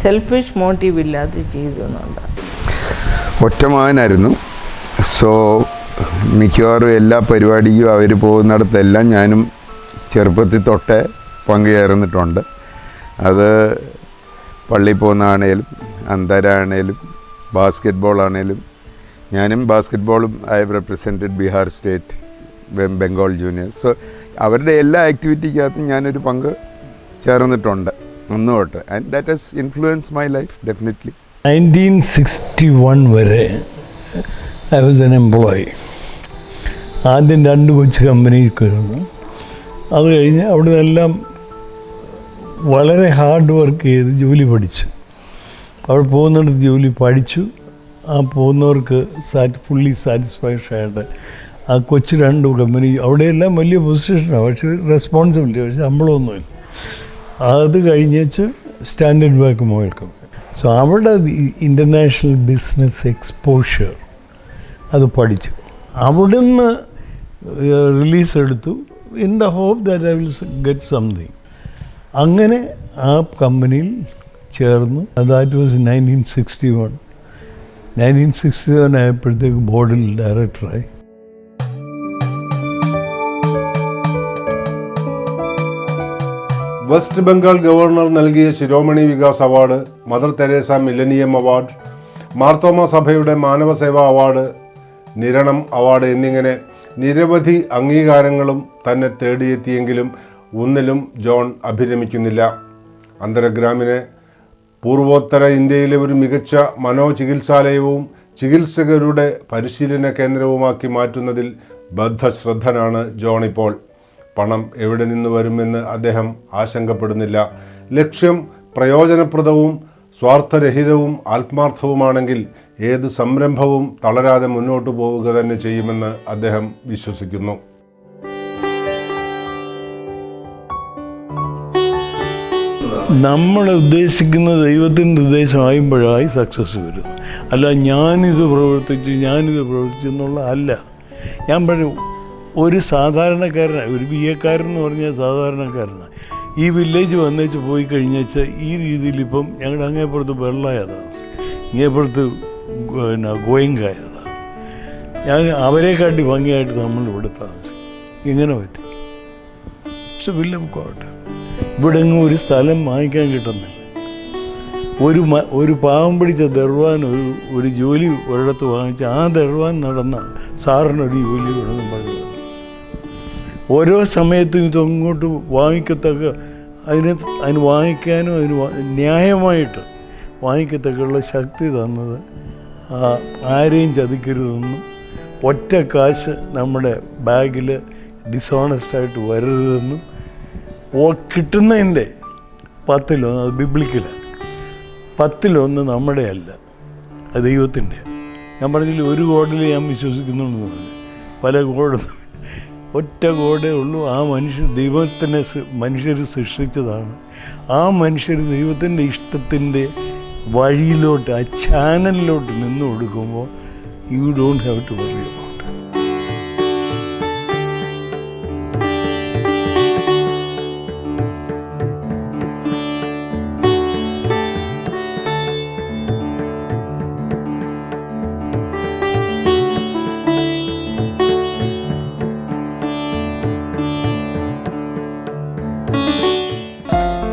Selfish motive ഇല്ലാതെ ചെയ്തുന്നുണ്ട്. ഒറ്റമകനായിരുന്നു. So മിക്കവാറും എല്ലാ പരിപാടിക്കും അവർ പോകുന്നിടത്തെല്ലാം ഞാനും ചെറുപ്പത്തിൽ തൊട്ടേ പങ്കുചേർന്നിട്ടുണ്ട്. അത് പള്ളിയിൽ പോകുന്നതാണേലും അന്തരാണേലും ബാസ്കറ്റ് ബോളാണേലും. ഞാനും ബാസ്കറ്റ് ബോളും I have represented Bihar state, Bengal juniors. So അവരുടെ എല്ലാ ആക്ടിവിറ്റിക്കകത്തും ഞാനൊരു പങ്ക് ചേർന്നിട്ടുണ്ട് അന്ന് തൊട്ട്. And that has influence my life definitely. 1961 വരെ ഐ വാസ് എൻ എംപ്ലോയി. ആദ്യം 2 കൊച്ചു കമ്പനിയിൽ കയറുന്നു. അത് കഴിഞ്ഞ് അവിടെ നിന്നെല്ലാം വളരെ ഹാർഡ് വർക്ക് ചെയ്ത് ജോലി പഠിച്ചു. അവിടെ പോകുന്നിടത്ത് ജോലി പഠിച്ചു. ആ പോകുന്നവർക്ക് ഫുള്ളി സാറ്റിസ്ഫാക്ഷനായിട്ട് ആ കൊച്ചു 2 കമ്പനി അവിടെയെല്ലാം വലിയ പൊസിഷനാണ്, പക്ഷേ റെസ്പോൺസിബിലിറ്റി, പക്ഷേ ശമ്പളമൊന്നുമില്ല. അത് കഴിഞ്ഞേച്ച് standard bank mobile company. So അവിടെ ഇൻ്റർനാഷണൽ ബിസിനസ് എക്സ്പോഷർ അത് പഠിച്ചു. അവിടുന്ന് റിലീസ് എടുത്തു in the hope that I will get something. അങ്ങനെ ആ കമ്പനിയിൽ ചേർന്നു. That was 1961. 1967 ആയപ്പോഴത്തേക്ക് ബോർഡിൽ ഡയറക്ടറായി. വെസ്റ്റ് ബംഗാൾ ഗവർണർ നൽകിയ Shiromani Vikas award, mother Teresa millennium award, Marthoma സഭയുടെ മാനവസേവാ അവാർഡ്, നിരണം അവാർഡ് എന്നിങ്ങനെ നിരവധി അംഗീകാരങ്ങളും തന്നെ തേടിയെത്തിയെങ്കിലും ഒന്നിലും ജോൺ അഭിരമിക്കുന്നില്ല. അന്തരഗ്രാമിനെ പൂർവോത്തര ഇന്ത്യയിലെ ഒരു മികച്ച മനോചികിത്സാലയവും ചികിത്സകരുടെ പരിശീലന കേന്ദ്രവുമാക്കി മാറ്റുന്നതിൽ ബദ്ധശ്രദ്ധനാണ് ജോൺ ഇപ്പോൾ. പണം എവിടെ നിന്ന് വരുമെന്ന് അദ്ദേഹം ആശങ്കപ്പെടുന്നില്ല. ലക്ഷ്യം പ്രയോജനപ്രദവും സ്വാർത്ഥരഹിതവും ആത്മാർത്ഥവുമാണെങ്കിൽ ഏത് സംരംഭവും തളരാതെ മുന്നോട്ട് പോവുക തന്നെ ചെയ്യുമെന്ന് അദ്ദേഹം വിശ്വസിക്കുന്നു. നമ്മൾ ഉദ്ദേശിക്കുന്ന ദൈവത്തിൻ്റെ ഉദ്ദേശമാകുമ്പോഴായി സക്സസ് വരും. അല്ല ഞാനിത് പ്രവർത്തിച്ചു എന്നുള്ള അല്ല. ഞാൻ പറയും, ഒരു സാധാരണക്കാരനാണ്, ഒരു BA-ക്കാരൻ എന്ന് പറഞ്ഞാൽ സാധാരണക്കാരനാണ്. ഈ വില്ലേജ് വന്നേച്ച് പോയി കഴിഞ്ഞാൽ ഈ രീതിയിൽ ഇപ്പം ഞങ്ങളുടെ അങ്ങേപ്പുറത്ത് വെള്ളമായതാണ്, ഇങ്ങേപ്പുറത്ത് ഗോയങ്കായതാണ്. ഞാൻ അവരെക്കാട്ടി ഭംഗിയായിട്ട് നമ്മൾ ഇവിടെ താമസിക്കും. ഇങ്ങനെ പറ്റും. It's A will of God. ഇവിടെ എങ്ങും ഒരു സ്ഥലം വാങ്ങിക്കാൻ കിട്ടുന്നില്ല. ഒരു പാവം പിടിച്ച ദർവാൻ ഒരു ജോലി ഒരിടത്ത് വാങ്ങിച്ച് ആ ദർവാൻ നടന്ന സാറിനൊരു ജോലി വേണമെന്ന് പറഞ്ഞു. ഓരോ സമയത്തും ഇതങ്ങോട്ട് വാങ്ങിക്കത്തക്ക അതിന് വാങ്ങിക്കാനും ന്യായമായിട്ട് വാങ്ങിക്കത്തക്കുള്ള ശക്തി തന്നത് ആരെയും ചതിക്കരുതെന്നും ഒറ്റ കാശ് നമ്മുടെ ബാഗിൽ ഡിസോണസ്റ്റായിട്ട് വരരുതെന്നും കിട്ടുന്നതിൻ്റെ 10-1 അത് ബിബ്ലിക്കലാണ്. 10-1 നമ്മുടെ അല്ല, അത് ദൈവത്തിൻ്റെ. ഞാൻ പറഞ്ഞില്ല, ഒരു ഗോഡിൽ ഞാൻ വിശ്വസിക്കുന്നുണ്ടെന്ന് പറഞ്ഞു. പല ഗോഡ്, ഒറ്റ ഗോഡേ ഉള്ളൂ. ആ ദൈവത്തിനെ മനുഷ്യർ സൃഷ്ടിച്ചതാണ്. ആ മനുഷ്യർ ദൈവത്തിൻ്റെ ഇഷ്ടത്തിൻ്റെ വഴിയിലോട്ട്, ആ ചാനലിലോട്ട് നിന്ന് കൊടുക്കുമ്പോൾ you don't have to worry about.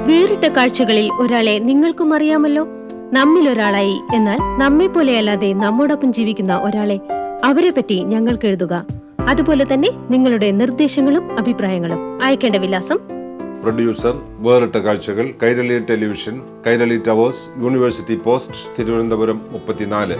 വേറിട്ട കാഴ്ചകളിൽ ഒരാളെ നിങ്ങൾക്കും അറിയാമല്ലോ. നമ്മിൽ ഒരാളായി, എന്നാൽ നമ്മെ പോലെയല്ലാതെ നമ്മോടൊപ്പം ജീവിക്കുന്ന ഒരാളെ, അവരെ പറ്റി ഞങ്ങൾക്ക് എഴുതുക. അതുപോലെ തന്നെ നിങ്ങളുടെ നിർദ്ദേശങ്ങളും അഭിപ്രായങ്ങളും അയക്കേണ്ട വിലാസം: പ്രൊഡ്യൂസർ, വേറിട്ട കാഴ്ചകൾ, Kairali television, Kairali towers, university post, Thiruvananthapuram 34.